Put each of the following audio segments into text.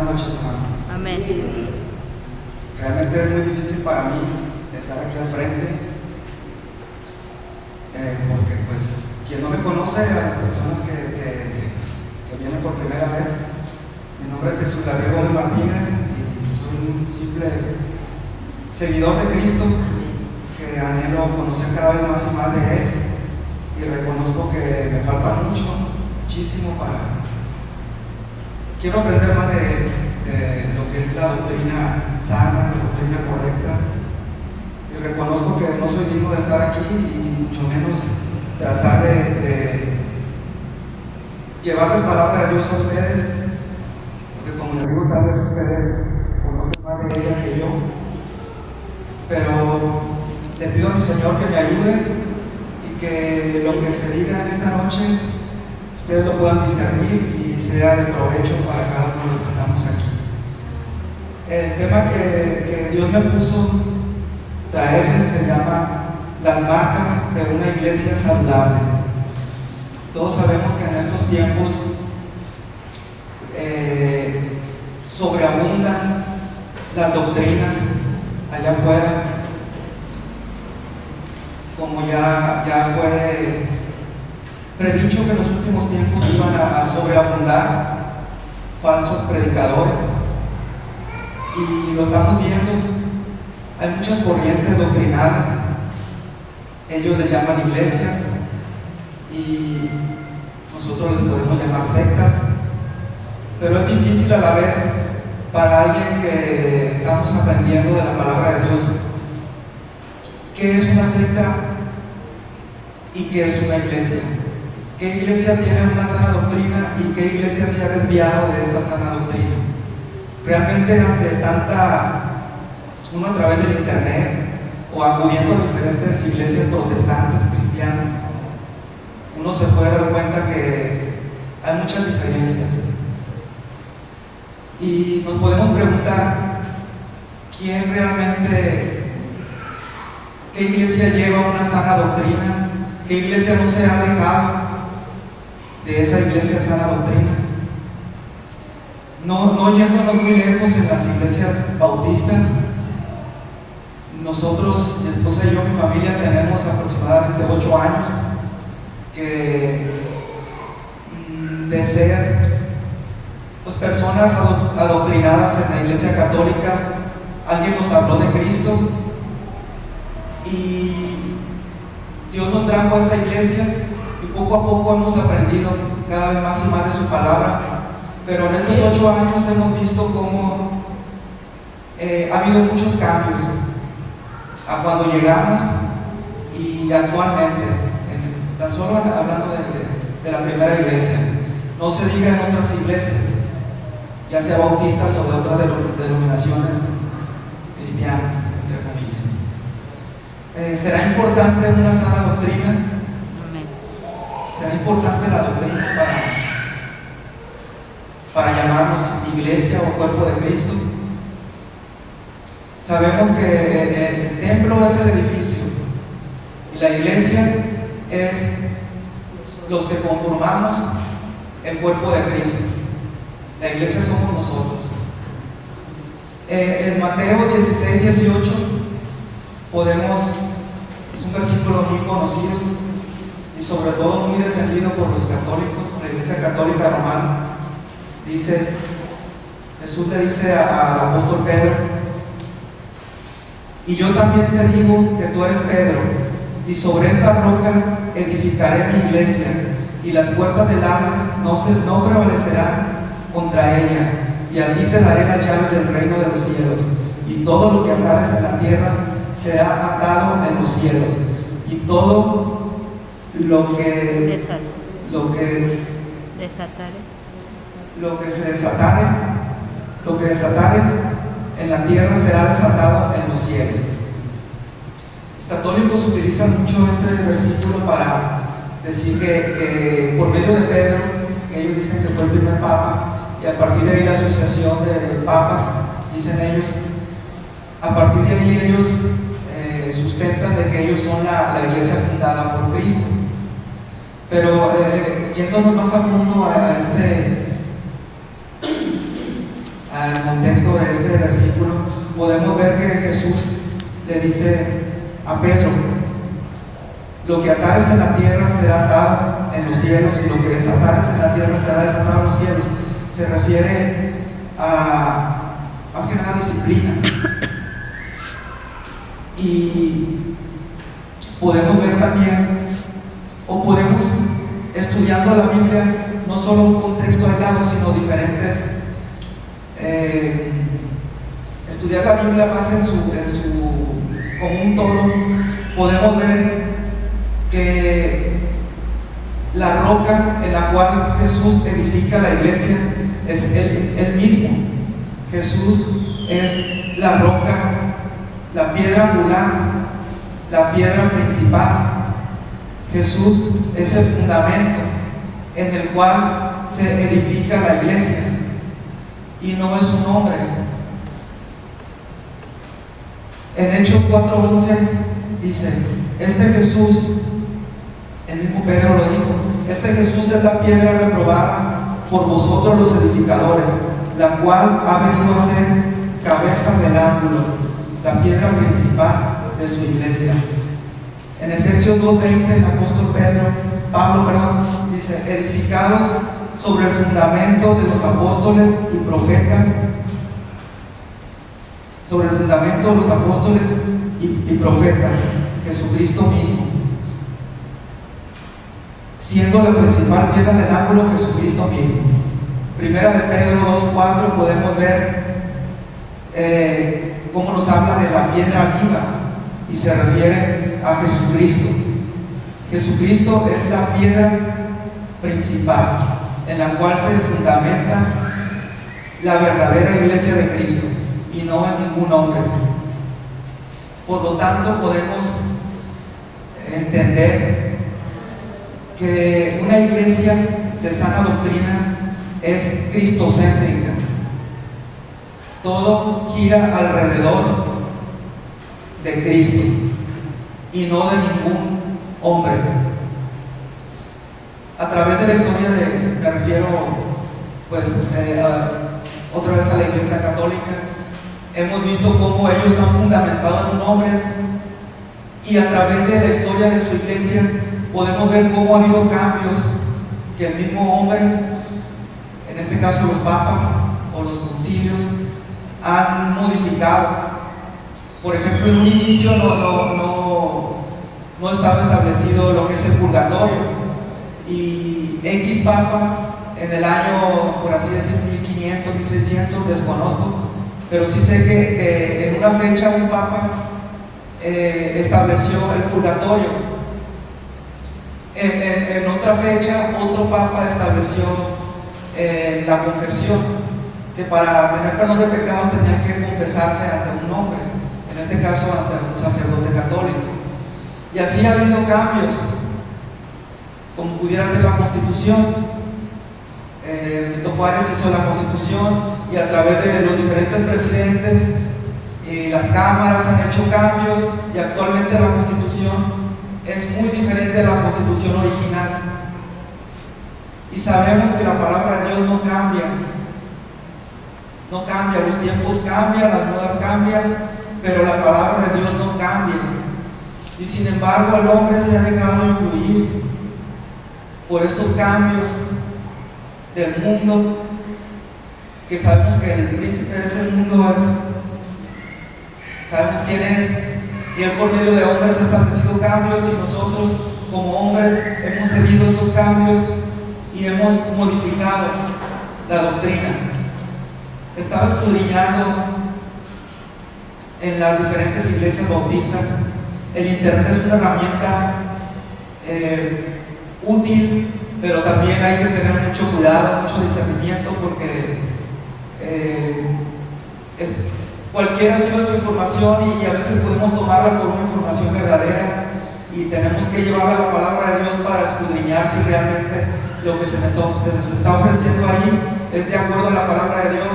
noches, hermano. Amén. Realmente es muy difícil para mí estar aquí al frente, porque pues quien no me conoce, a las personas que vienen por primera vez, mi nombre es Jesús Gabriel Gómez Martínez y soy un simple seguidor de Cristo que anhelo conocer cada vez más y más de Él, y reconozco que me falta muchísimo para... Quiero aprender más de lo que es la doctrina sana, la doctrina correcta, y reconozco que no soy digno de estar aquí y mucho menos tratar de llevarles palabra de Dios a ustedes, porque como les digo, tal vez ustedes conocen más de ella que yo, pero le pido a mi Señor que me ayude y que lo que se diga en esta noche ustedes lo puedan discernir y sea de provecho para cada uno de los que estamos aquí. El tema que Dios me puso traerles se llama las marcas de una iglesia saludable. Todos sabemos que en estos tiempos sobreabundan las doctrinas allá afuera, como ya fue predicho que en los últimos tiempos iban a sobreabundar falsos predicadores, y lo estamos viendo. Hay muchas corrientes doctrinales, ellos le llaman iglesia y nosotros les podemos llamar sectas, pero es difícil a la vez para alguien que estamos aprendiendo de la palabra de Dios qué es una secta y qué es una iglesia. ¿Qué iglesia tiene una sana doctrina y qué iglesia se ha desviado de esa sana doctrina? Realmente ante tanta, uno a través del internet o acudiendo a diferentes iglesias protestantes, cristianas, uno se puede dar cuenta que hay muchas diferencias. Y nos podemos preguntar, ¿quién realmente, qué iglesia lleva una sana doctrina? ¿Qué iglesia no se ha alejado de esa iglesia sana doctrina? No yéndonos muy lejos, en las iglesias bautistas, nosotros, mi esposa y yo, mi familia, tenemos aproximadamente 8 años que de ser personas adoctrinadas en la iglesia católica. Alguien nos habló de Cristo y Dios nos trajo a esta iglesia, y poco a poco hemos aprendido cada vez más y más de su palabra, pero en estos 8 años hemos visto cómo ha habido muchos cambios a cuando llegamos y actualmente, tan solo hablando de la primera iglesia, no se diga en otras iglesias, ya sea bautistas o de otras denominaciones cristianas, entre comillas. ¿Será importante una sana doctrina? ¿Será importante la doctrina para llamarnos iglesia o cuerpo de Cristo? Sabemos que el templo es el edificio y la iglesia es los que conformamos el cuerpo de Cristo. La iglesia somos nosotros. En Mateo 16:18 es un versículo muy conocido y sobre todo muy defendido por los católicos, la iglesia católica romana. Dice, Jesús le dice al apóstol Pedro: y yo también te digo que tú eres Pedro, y sobre esta roca edificaré mi iglesia, y las puertas del Hades no prevalecerán contra ella, y a ti te daré las llaves del reino de los cielos, y todo lo que atares en la tierra será atado en los cielos, y todo lo que se desatares en la tierra será desatado en los cielos. Los católicos utilizan mucho este versículo para decir que por medio de Pedro, que ellos dicen que fue el primer papa, y a partir de ahí la asociación de papas, dicen ellos, a partir de ahí ellos sustentan de que ellos son la iglesia fundada por Cristo. Pero yéndonos más a fondo a al contexto de este versículo, podemos ver que Jesús le dice a Pedro: lo que atares en la tierra será atado en los cielos, y lo que desatares en la tierra será desatado en los cielos. Se refiere a, más que nada, disciplina. Y podemos ver también, o podemos, estudiando la Biblia, no solo un contexto aislado, sino diferentes, estudiar la Biblia más en su como un todo, podemos ver que la roca en la cual Jesús edifica la iglesia es Él mismo. Jesús es la roca, la piedra angular, la piedra principal. Jesús es el fundamento en el cual se edifica la iglesia, y no es un hombre. En Hechos 4:11 dice: este Jesús, el mismo Pedro lo dijo, este Jesús es la piedra reprobada por vosotros los edificadores, la cual ha venido a ser cabeza del ángulo, la piedra principal de su iglesia. En Efesios 2:20 el apóstol Pablo dice: edificados sobre el fundamento de los apóstoles y profetas, sobre el fundamento de los apóstoles y profetas, Jesucristo mismo, siendo la principal piedra del ángulo Jesucristo mismo. Primera de Pedro 2:4 podemos ver cómo nos habla de la piedra viva, y se refiere a Jesucristo. Jesucristo es la piedra principal en la cual se fundamenta la verdadera iglesia de Cristo, y no en ningún hombre. Por lo tanto, podemos entender que una iglesia de sana doctrina es cristocéntrica. Todo gira alrededor de Cristo y no de ningún hombre. A través de la historia me refiero otra vez a la Iglesia Católica, hemos visto cómo ellos han fundamentado en un hombre, y a través de la historia de su iglesia podemos ver cómo ha habido cambios que el mismo hombre, en este caso los papas o los concilios, han modificado. Por ejemplo, en un inicio no estaba establecido lo que es el purgatorio, y X papa en el año, por así decir, 1500, 1600, desconozco, pero sí sé que en una fecha un papa estableció el purgatorio. En otra fecha otro papa estableció la confesión, que para tener perdón de pecados tenían que confesarse ante un hombre, en este caso ante un sacerdote católico. Y así ha habido cambios, como pudiera ser la Constitución. Benito Juárez hizo la Constitución, y a través de los diferentes presidentes y las cámaras han hecho cambios, y actualmente la Constitución es muy diferente a la Constitución original. Y sabemos que la palabra de Dios no cambia, los tiempos cambian, las modas cambian, pero la palabra de Dios no cambia. Y sin embargo el hombre se ha dejado influir por estos cambios del mundo, que sabemos que el príncipe de este mundo sabemos quién es, y él por medio de hombres ha establecido cambios, y nosotros como hombres hemos seguido esos cambios y hemos modificado la doctrina. Estaba escudriñando en las diferentes iglesias bautistas. El internet es una herramienta útil, pero también hay que tener mucho cuidado, mucho discernimiento, porque cualquiera sube su información, y a veces podemos tomarla por una información verdadera, y tenemos que llevarla a la palabra de Dios para escudriñar si realmente lo que se nos está ofreciendo ahí es de acuerdo a la palabra de Dios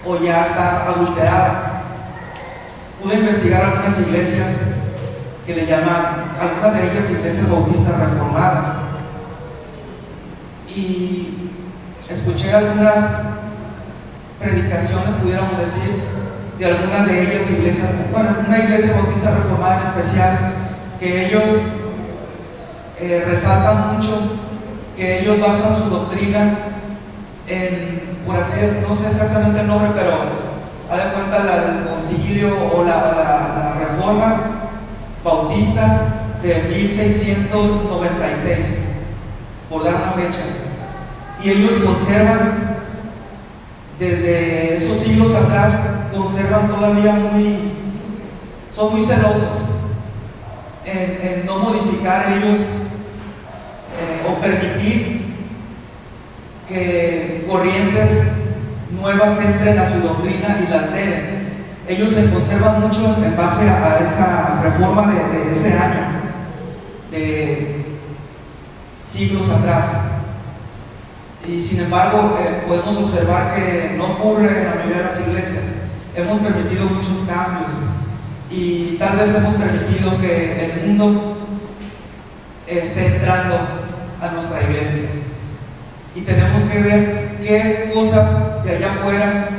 o ya está adulterada. Pude investigar algunas iglesias que le llaman, algunas de ellas iglesias bautistas reformadas, y escuché algunas predicaciones, pudiéramos decir, de algunas de ellas iglesias, bueno, una iglesia bautista reformada en especial, que ellos resaltan mucho, que ellos basan su doctrina en, por así decirlo, no sé exactamente el nombre, pero haz de cuenta el concilio o la reforma bautista de 1696, por dar una fecha. Y ellos conservan, desde esos siglos atrás, conservan todavía son muy celosos en no modificar ellos o permitir que corrientes nuevas entren a su doctrina y la alteren. Ellos se conservan mucho en base a esa reforma de ese año, de siglos atrás. Y sin embargo, podemos observar que no ocurre en la mayoría de las iglesias. Hemos permitido muchos cambios y tal vez hemos permitido que el mundo esté entrando a nuestra iglesia. Y tenemos que ver qué cosas de allá afuera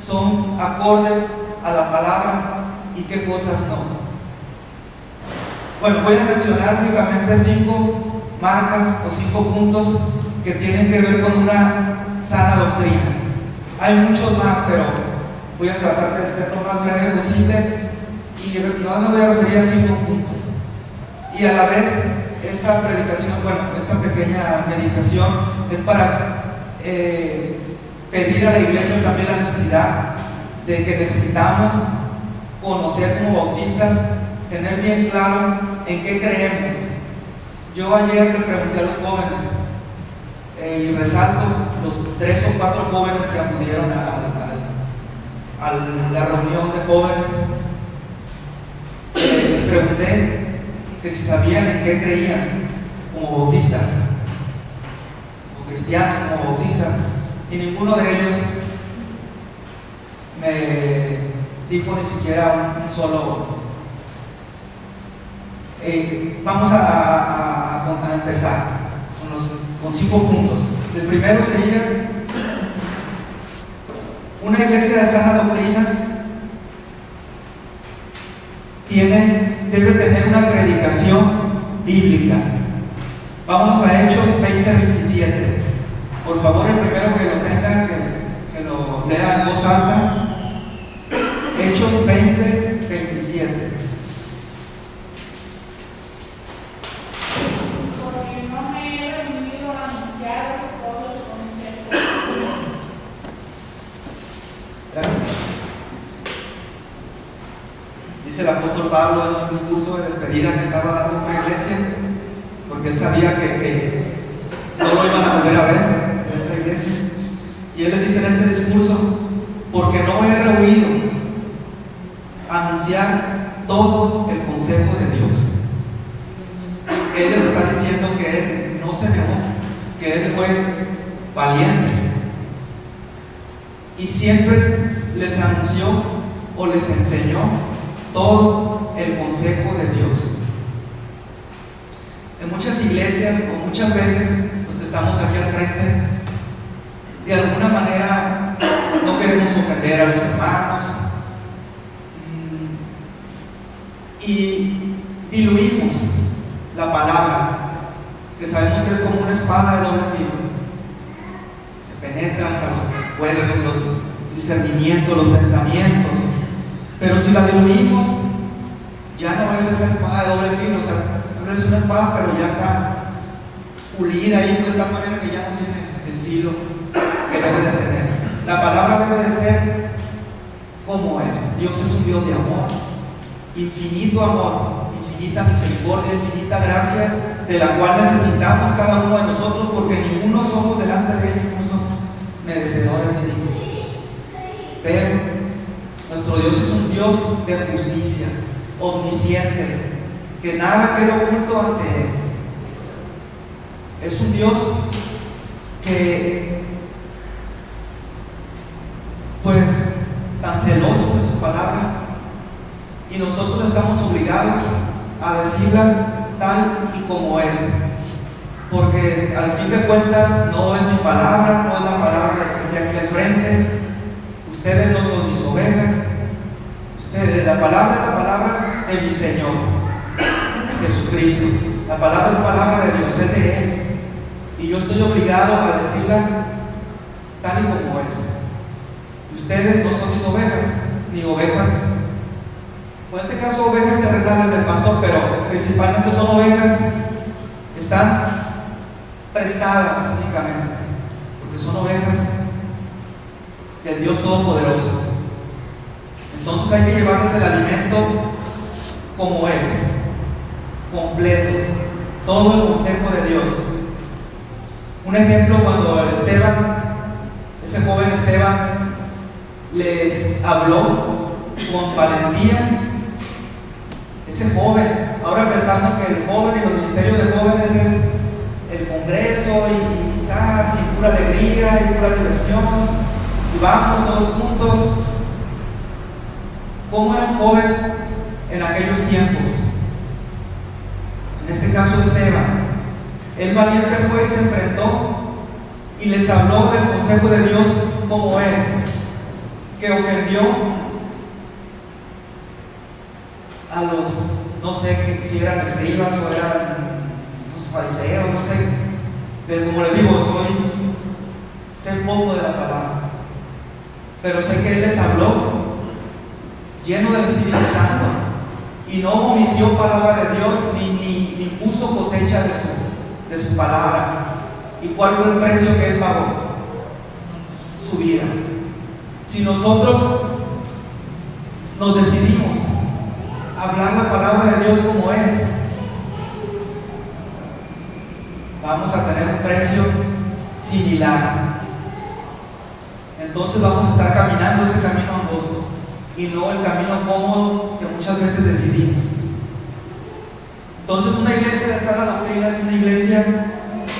son acordes a la palabra y qué cosas no. Bueno, voy a mencionar únicamente 5 marcas o 5 puntos que tienen que ver con una sana doctrina. Hay muchos más, pero voy a tratar de ser lo más breve posible y no me voy a referir a 5 puntos. Y a la vez, esta predicación, bueno, esta pequeña meditación es para pedir a la iglesia también la necesidad de que necesitamos conocer como bautistas, tener bien claro en qué creemos. Yo ayer le pregunté a los jóvenes y resalto los 3 o 4 jóvenes que acudieron a la reunión de jóvenes. Les pregunté que si sabían en qué creían como bautistas o cristianos como bautistas, y ninguno de ellos me dijo ni siquiera un solo. Vamos a empezar con 5 puntos. El primero sería: una iglesia de sana doctrina debe tener una predicación bíblica. Vamos a Hechos 20:27. Por favor, el primero que lo tenga, que lo lea en voz alta. Hechos 20:27. Dice el apóstol Pablo en un discurso de despedida que estaba dando una iglesia, porque él sabía que no lo iban a volver a ver en esa iglesia. Y él les dice en este discurso: porque no he rehuido anunciar todo el consejo de Dios. Él les está diciendo que él no se negó, que él fue valiente y siempre les anunció o les enseñó todo el consejo de Dios. En muchas iglesias, o muchas veces los que estamos aquí al frente, de alguna manera no queremos ofender a los hermanos y diluimos la palabra, que sabemos que es como una espada de doble filo, que penetra hasta los huesos, los discernimientos, los pensamientos. Pero si la diluimos, ya no es esa espada de doble filo, o sea, no es una espada, pero ya está pulida ahí de tal manera que ya no tiene el filo que debe de tener. La palabra debe de ser como es. Dios es un Dios de amor, infinito amor, infinita misericordia, infinita gracia, de la cual necesitamos cada uno de nosotros, porque ninguno somos delante de Él, ninguno somos merecedores ni dignos. Pero nuestro Dios es un Dios de justicia, omnisciente, que nada queda oculto ante Él. Es un Dios que, pues, tan celoso de su palabra, y nosotros estamos obligados a decirla tal y como es, porque al fin de cuentas no es mi palabra, no es la palabra que esté aquí al frente, palabra es la palabra de mi Señor Jesucristo. La palabra es palabra de Dios, es de Él. Y yo estoy obligado a decirla tal y como es. Ustedes no son mis ovejas, ni ovejas, o en este caso ovejas terrenales del pastor, pero principalmente son ovejas que están prestadas únicamente, porque son ovejas del Dios Todopoderoso. Entonces hay que llevarles el alimento como es, completo, todo el consejo de Dios. Un ejemplo, cuando ese joven Esteban, les habló con valentía, ese joven, ahora pensamos que el joven y los ministerios de jóvenes es el congreso y quizás y pura alegría y pura diversión, y vamos todos juntos. ¿Cómo era un joven en aquellos tiempos? En este caso Esteban, el valiente fue y se enfrentó y les habló del consejo de Dios como es, que ofendió a los, no sé si eran escribas o eran los fariseos, no sé, como les digo, sé poco de la palabra, pero sé que Él les habló lleno del Espíritu Santo y no omitió palabra de Dios ni puso cosecha de su palabra. ¿Y cuál fue el precio que Él pagó? Su vida. Si nosotros nos decidimos a hablar la palabra de Dios como es, vamos a tener un precio similar. Entonces vamos a estar caminando ese camino angosto y no el camino cómodo que muchas veces decidimos. Entonces una iglesia de sana doctrina es una iglesia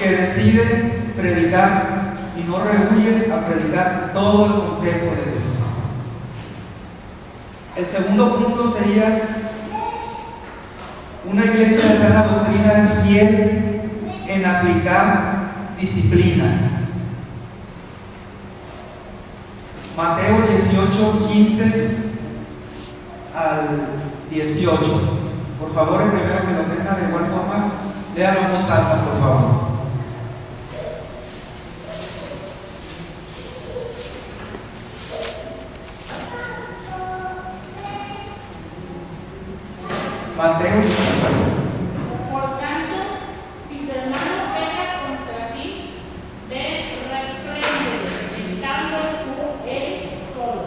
que decide predicar y no rehuye a predicar todo el consejo de Dios. El segundo punto sería: una iglesia de sana doctrina es fiel en aplicar disciplina. Mateo 18, 15 al 18. Por favor, el primero que lo tenga de igual forma, léalo en voz alta, por favor. Mateo 18. Por tanto, si tu hermano peca contra ti, ve, repréndele, estando tú él solo.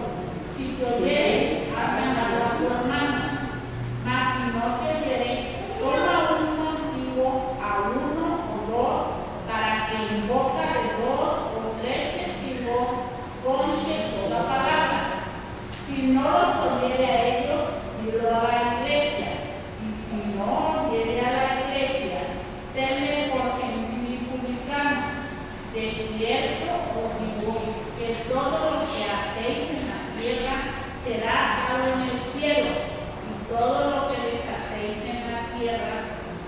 Si te oyere, haz llamado a tu hermano. Mas si no te oyere, toma un contigo a uno o dos, para que en boca de dos o tres testigos conste toda palabra. Si no los oyere a ellos, dilo a la iglesia. No lleve a la iglesia, tenle por gentil y publicano. De cierto os digo que todo lo que hacéis en la tierra será atado en el cielo, y todo lo que deshacéis en la tierra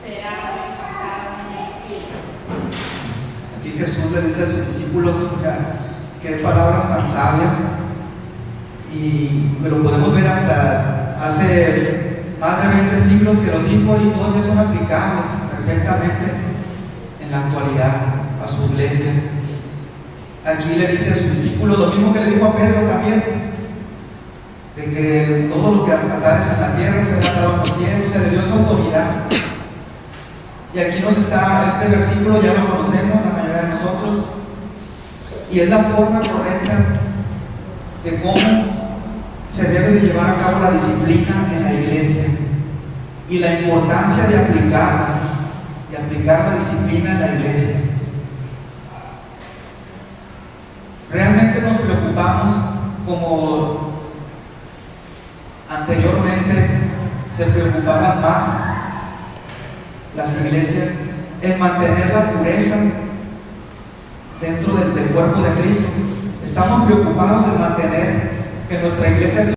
será atado en el cielo. Aquí Jesús le dice a sus discípulos, qué palabras tan sabias, y lo podemos ver hasta hace más de 20 siglos que lo dijo, y todavía son aplicables perfectamente en la actualidad a su iglesia. Aquí le dice a sus discípulos lo mismo que le dijo a Pedro también, de que todo lo que atares en la tierra será atado en los cielos. Se le dio esa autoridad. Y aquí nos está, este versículo ya lo conocemos la mayoría de nosotros, y es la forma correcta de cómo se debe de llevar a cabo la disciplina en la iglesia y la importancia de aplicar la disciplina en la iglesia. Realmente nos preocupamos, como anteriormente se preocupaban más las iglesias, en mantener la pureza dentro del cuerpo de Cristo. Estamos preocupados en mantener que nuestra iglesia